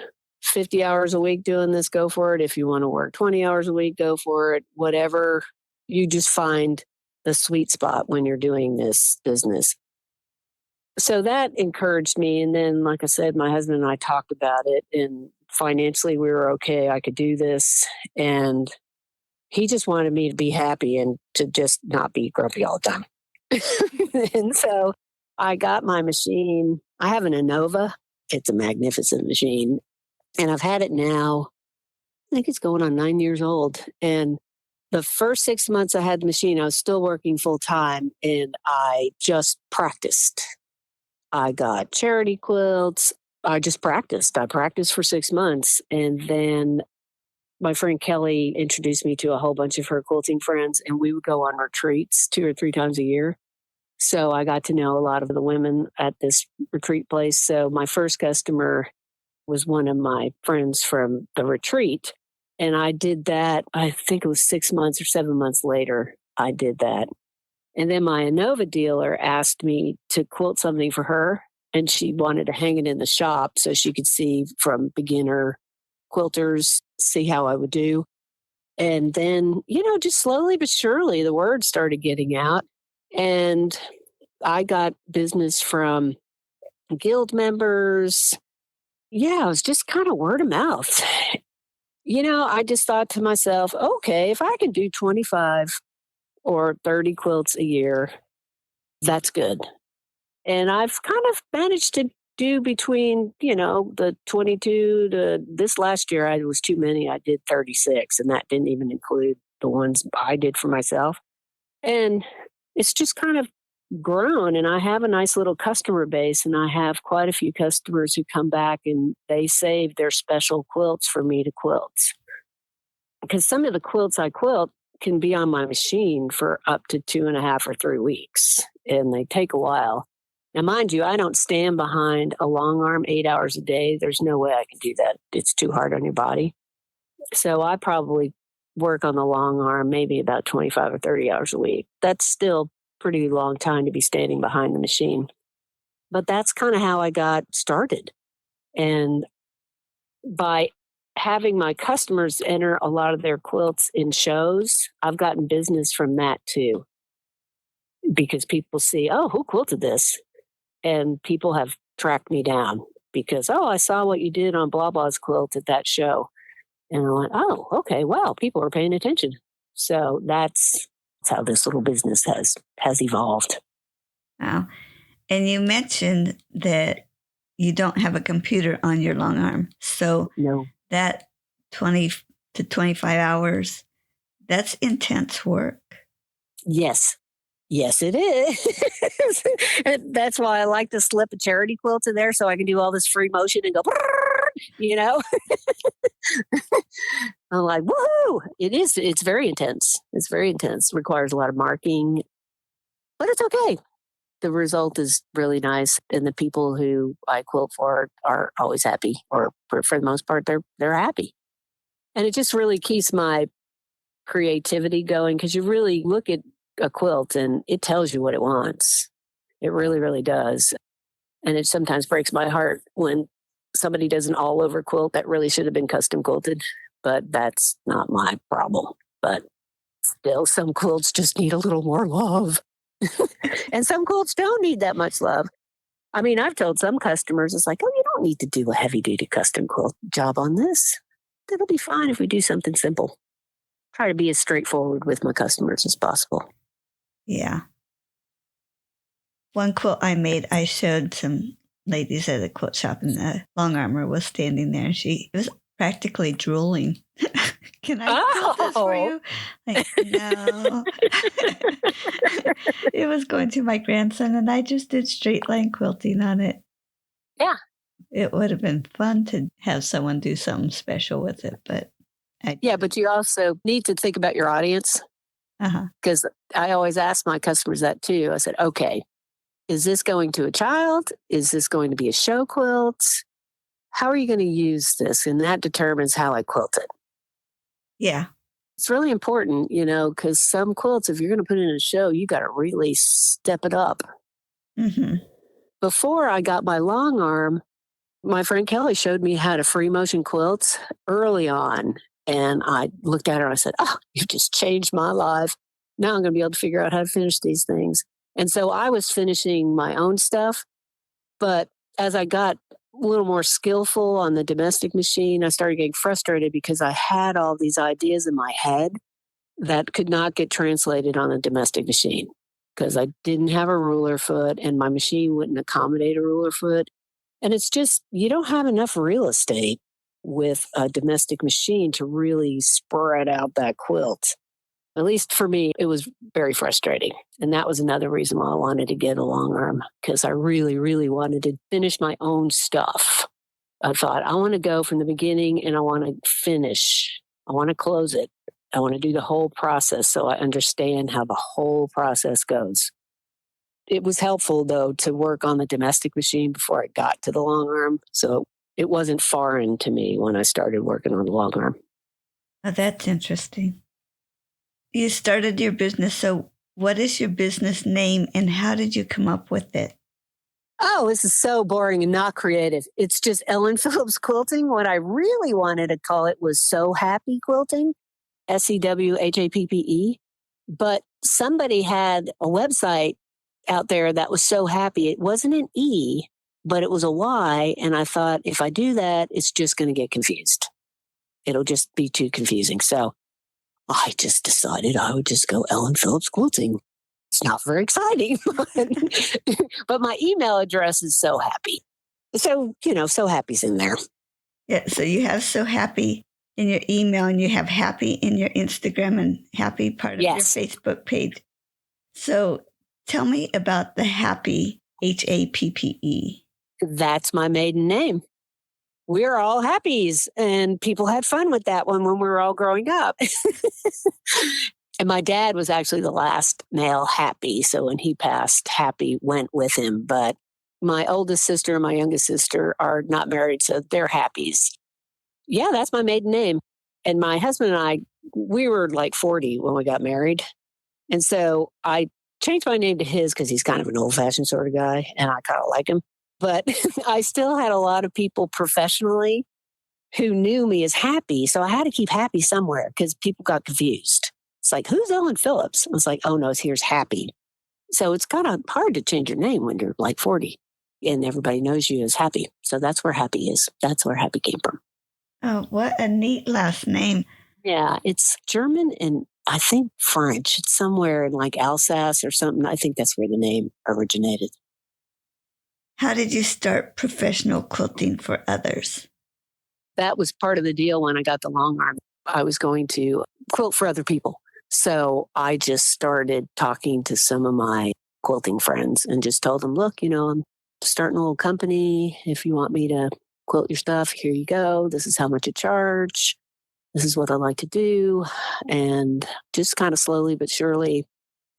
50 hours a week doing this, go for it. If you want to work 20 hours a week, go for it. Whatever, you just find the sweet spot when you're doing this business. So that encouraged me. And then, like I said, my husband and I talked about it, and financially we were okay. I could do this. And he just wanted me to be happy and to just not be grumpy all the time. And so I got my machine. I have an Innova. It's a magnificent machine. And I've had it now, I think it's going on 9 years old. And the first 6 months I had the machine, I was still working full time, and I just practiced. I got charity quilts. I just practiced. I practiced for 6 months. And then my friend Kelly introduced me to a whole bunch of her quilting friends, and we would go on retreats 2 or 3 times a year. So I got to know a lot of the women at this retreat place. So my first customer was one of my friends from the retreat. And I did that, I think it was 6 months or 7 months later, I did that. And then my Inova dealer asked me to quilt something for her. And she wanted to hang it in the shop so she could see from beginner quilters, see how I would do. And then, just slowly but surely, the word started getting out. And I got business from guild members. Yeah, it was just kind of word of mouth. I just thought to myself, okay, if I can do 25 or 30 quilts a year, that's good. And I've kind of managed to do between, the 22 to this last year, I was too many. I did 36, and that didn't even include the ones I did for myself. And it's just kind of grown, and I have a nice little customer base, and I have quite a few customers who come back and they save their special quilts for me to quilt. Because some of the quilts I quilt can be on my machine for up to 2.5 or 3 weeks, and they take a while. Now, mind you, I don't stand behind a long arm 8 hours a day. There's no way I can do that. It's too hard on your body. So I probably work on the long arm maybe about 25 or 30 hours a week. That's still pretty long time to be standing behind the machine. But that's kind of how I got started. And by having my customers enter a lot of their quilts in shows, I've gotten business from that too. Because people see, oh, who quilted this? And people have tracked me down because, oh, I saw what you did on blah blah's quilt at that show. And I went, oh, okay, wow, people are paying attention. So that's how this little business has evolved. Wow. And you mentioned that you don't have a computer on your long arm. So No. That 20 to 25 hours, that's intense work. Yes. Yes, it is. And that's why I like to slip a charity quilt in there so I can do all this free motion and go, I'm like, woohoo! It's very intense. It's very intense. It requires a lot of marking, but it's okay. The result is really nice. And the people who I quilt for are always happy, or for the most part, they're happy. And it just really keeps my creativity going because you really look at a quilt and it tells you what it wants. It really, really does. And it sometimes breaks my heart when somebody does an all over quilt that really should have been custom quilted, but that's not my problem. But still, some quilts just need a little more love. And some quilts don't need that much love. I mean, I've told some customers, it's like, oh, you don't need to do a heavy duty custom quilt job on this. It'll be fine if we do something simple. Try to be as straightforward with my customers as possible. Yeah. One quilt I made, I showed some ladies at a quilt shop, and the long armor was standing there, and she was practically drooling. Can I quilt this for you? Like, no. It was going to my grandson, and I just did straight line quilting on it. Yeah. It would have been fun to have someone do something special with it, but but you also need to think about your audience. Because I always ask my customers that too. I said, okay, is this going to a child? Is this going to be a show quilt? How are you going to use this? And that determines how I quilt it. Yeah. It's really important, because some quilts, if you're going to put it in a show, you got to really step it up. Mm-hmm. Before I got my long arm, my friend Kelly showed me how to free motion quilt early on. And I looked at her and I said, oh, you just changed my life. Now I'm going to be able to figure out how to finish these things. And so I was finishing my own stuff. But as I got a little more skillful on the domestic machine, I started getting frustrated because I had all these ideas in my head that could not get translated on a domestic machine because I didn't have a ruler foot and my machine wouldn't accommodate a ruler foot. And it's just, you don't have enough real estate with a domestic machine to really spread out that quilt. At least for me, it was very frustrating. And that was another reason why I wanted to get a long arm, because I really, really wanted to finish my own stuff. I thought, I want to go from the beginning and I want to finish. I want to close it. I want to do the whole process so I understand how the whole process goes. It was helpful, though, to work on the domestic machine before I got to the long arm. So it wasn't foreign to me when I started working on the long arm. Oh, that's interesting. You started your business. So, what is your business name and how did you come up with it? Oh, this is so boring and not creative. It's just Ellen Phillips Quilting. What I really wanted to call it was So Happy Quilting, SEWHAPPE. But somebody had a website out there that was So Happy. It wasn't an E, but it was a Y. And I thought, if I do that, it's just going to get confused. It'll just be too confusing. So I just decided I would just go Ellen Phillips Quilting. It's not very exciting, but my email address is So Happy. So, So Happy's in there. Yeah, so you have So Happy in your email and you have Happy in your Instagram and Happy part of your Facebook page. So tell me about the Happy, HAPPE. That's my maiden name. We're all Happies, and people had fun with that one when we were all growing up. And my dad was actually the last male Happy. So when he passed, Happy went with him. But my oldest sister and my youngest sister are not married, so they're Happies. Yeah, that's my maiden name. And my husband and I, we were like 40 when we got married. And so I changed my name to his because he's kind of an old fashioned sort of guy, and I kind of like him. But I still had a lot of people professionally who knew me as Happy. So I had to keep Happy somewhere because people got confused. It's like, who's Ellen Phillips? I was like, oh no, here's Happy. So it's kind of hard to change your name when you're like 40 and everybody knows you as Happy. So that's where Happy is. That's where Happy came from. Oh, what a neat last name. Yeah, it's German and I think French. It's somewhere in like Alsace or something. I think that's where the name originated. How did you start professional quilting for others? That was part of the deal when I got the long arm. I was going to quilt for other people. So I just started talking to some of my quilting friends and just told them, look, I'm starting a little company. If you want me to quilt your stuff, here you go. This is how much I charge. This is what I like to do. And just kind of slowly but surely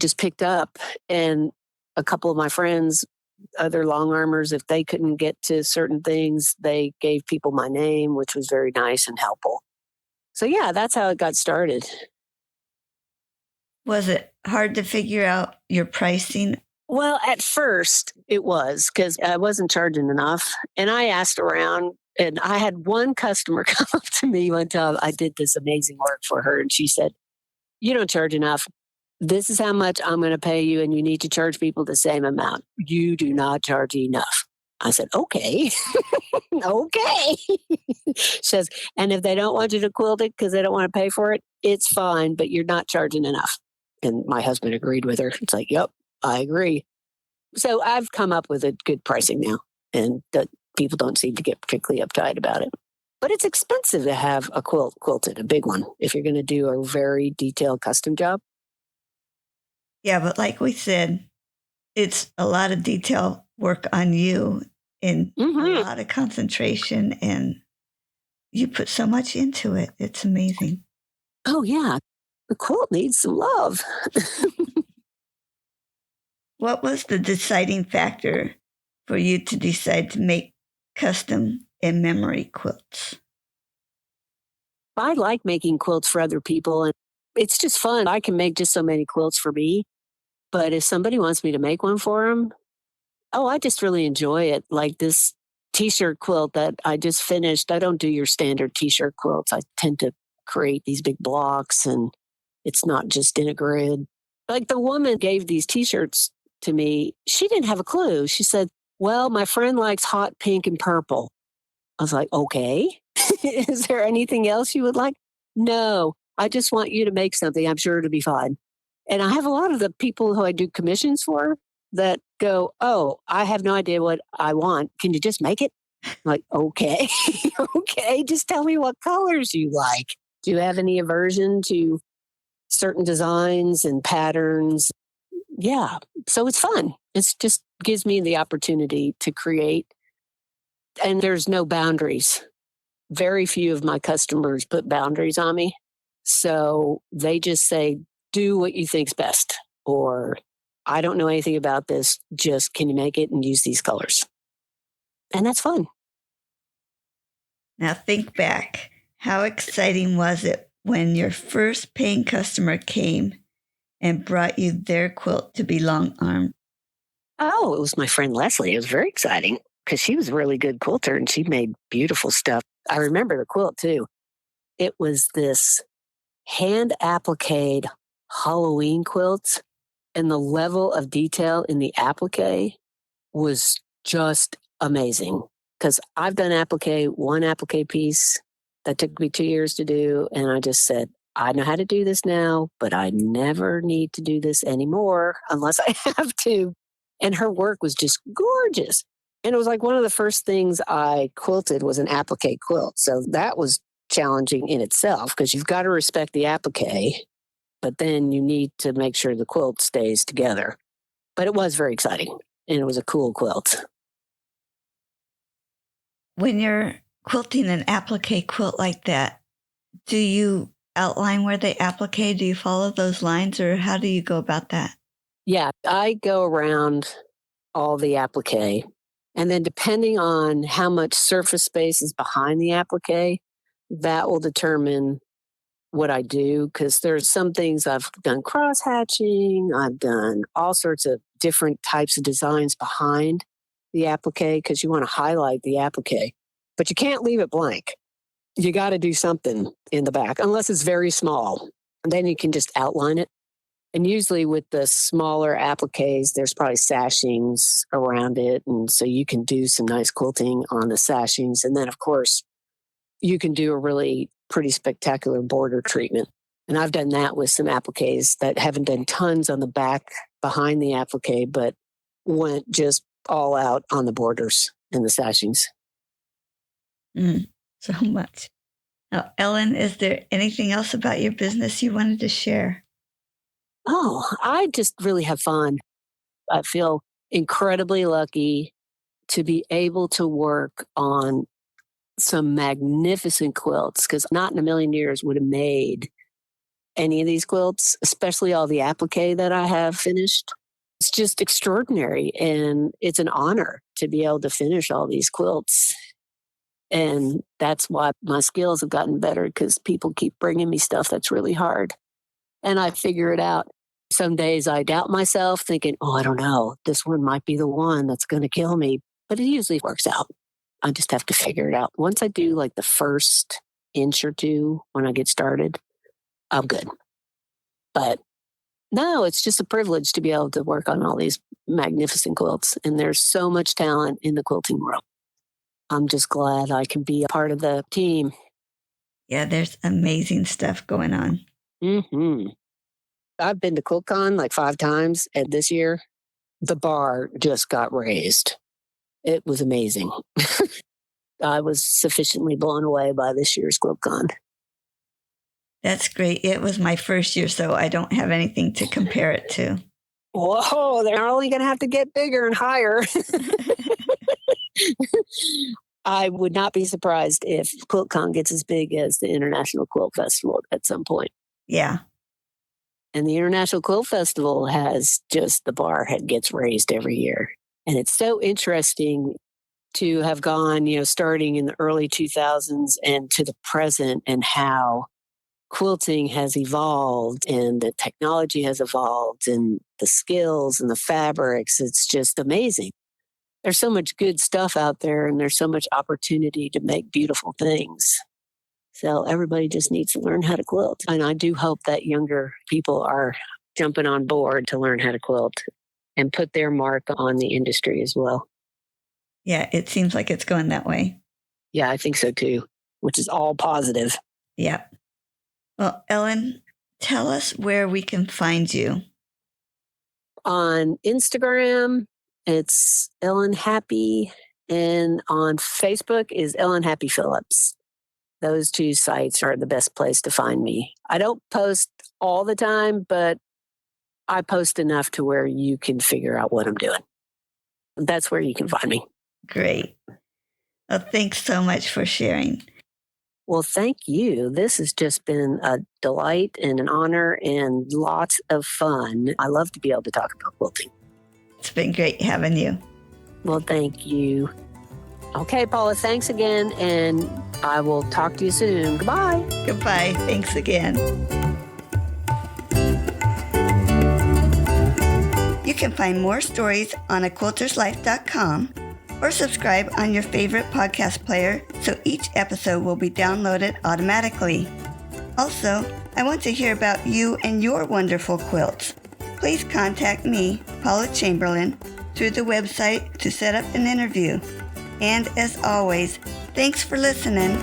just picked up. And a couple of my friends, other long armers, if they couldn't get to certain things, they gave people my name, which was very nice and helpful. So yeah, that's how it got started. Was it hard to figure out your pricing? Well, at first it was because I wasn't charging enough. And I asked around and I had one customer come up to me one time. I did this amazing work for her and she said, you don't charge enough. This is how much I'm going to pay you, and you need to charge people the same amount. You do not charge enough. I said, okay, okay. She says, and if they don't want you to quilt it because they don't want to pay for it, it's fine, but you're not charging enough. And my husband agreed with her. It's like, yep, I agree. So I've come up with a good pricing now, and that people don't seem to get particularly uptight about it. But it's expensive to have a quilt quilted, a big one, if you're going to do a very detailed custom job. Yeah, but like we said, it's a lot of detail work on you and a lot of concentration, and you put so much into it. It's amazing. Oh, yeah. The quilt needs some love. What was the deciding factor for you to decide to make custom and memory quilts? I like making quilts for other people, and it's just fun. I can make just so many quilts for me. But if somebody wants me to make one for them, I just really enjoy it. Like this t-shirt quilt that I just finished. I don't do your standard t-shirt quilts. I tend to create these big blocks and it's not just in a grid. Like the woman gave these t-shirts to me. She didn't have a clue. She said, well, my friend likes hot pink and purple. I was like, okay. Is there anything else you would like? No, I just want you to make something. I'm sure it'll be fine. And I have a lot of the people who I do commissions for that go, oh, I have no idea what I want. Can you just make it? I'm like, okay, okay, just tell me what colors you like. Do you have any aversion to certain designs and patterns? Yeah, so it's fun. It's just gives me the opportunity to create. And there's no boundaries. Very few of my customers put boundaries on me. So they just say, do what you think's best, or I don't know anything about this. Just can you make it and use these colors? And that's fun. Now think back. How exciting was it when your first paying customer came and brought you their quilt to be long armed? Oh, it was my friend Leslie. It was very exciting because she was a really good quilter and she made beautiful stuff. I remember the quilt too. It was this hand appliqued Halloween quilt, and the level of detail in the applique was just amazing. Because I've done one applique piece that took me 2 years to do. And I just said, I know how to do this now, but I never need to do this anymore unless I have to. And her work was just gorgeous. And it was like one of the first things I quilted was an applique quilt. So that was challenging in itself because you've got to respect the applique, but then you need to make sure the quilt stays together. But it was very exciting and it was a cool quilt. When you're quilting an applique quilt like that, do you outline where they applique? Do you follow those lines, or how do you go about that? Yeah, I go around all the applique. And then depending on how much surface space is behind the applique, that will determine what I do. Because there's some things I've done cross hatching, I've done all sorts of different types of designs behind the applique because you want to highlight the applique, but you can't leave it blank. You got to do something in the back unless it's very small. And then you can just outline it. And usually with the smaller appliques, there's probably sashings around it. And so you can do some nice quilting on the sashings. And then, of course, you can do a really pretty spectacular border treatment. And I've done that with some appliques that haven't done tons on the back behind the applique, but went just all out on the borders and the sashings. So much. Now, Ellen, is there anything else about your business you wanted to share? Oh, I just really have fun. I feel incredibly lucky to be able to work on some magnificent quilts because not in a million years would have made any of these quilts, especially all the applique that I have finished. It's just extraordinary. And it's an honor to be able to finish all these quilts. And that's why my skills have gotten better because people keep bringing me stuff that's really hard. And I figure it out. Some days I doubt myself, thinking, oh, I don't know, this one might be the one that's going to kill me. But it usually works out. I just have to figure it out. Once I do like the first inch or two when I get started, I'm good. But no, it's just a privilege to be able to work on all these magnificent quilts. And there's so much talent in the quilting world. I'm just glad I can be a part of the team. Yeah, there's amazing stuff going on. Mm-hmm. I've been to QuiltCon like 5 times, and this year the bar just got raised. It was amazing. I was sufficiently blown away by this year's QuiltCon. That's great. It was my first year, so I don't have anything to compare it to. Whoa, they're only going to have to get bigger and higher. I would not be surprised if QuiltCon gets as big as the International Quilt Festival at some point. Yeah. And the International Quilt Festival has just the bar gets raised every year. And it's so interesting to have gone, starting in the early 2000s and to the present, and how quilting has evolved and the technology has evolved and the skills and the fabrics. It's just amazing. There's so much good stuff out there and there's so much opportunity to make beautiful things. So everybody just needs to learn how to quilt. And I do hope that younger people are jumping on board to learn how to quilt and put their mark on the industry as well. Yeah, it seems like it's going that way. Yeah, I think so too, which is all positive. Yeah. Well, Ellen, tell us where we can find you. On Instagram, it's Ellen Happe, and on Facebook is Ellen Happe Phillips. Those 2 sites are the best place to find me. I don't post all the time, but I post enough to where you can figure out what I'm doing. That's where you can find me. Great. Well, thanks so much for sharing. Well, thank you. This has just been a delight and an honor and lots of fun. I love to be able to talk about quilting. It's been great having you. Well, thank you. Okay, Paula, thanks again, and I will talk to you soon. Goodbye. Goodbye. Thanks again. You can find more stories on aquilterslife.com or subscribe on your favorite podcast player so each episode will be downloaded automatically. Also, I want to hear about you and your wonderful quilts. Please contact me, Paula Chamberlain, through the website to set up an interview. And as always, thanks for listening.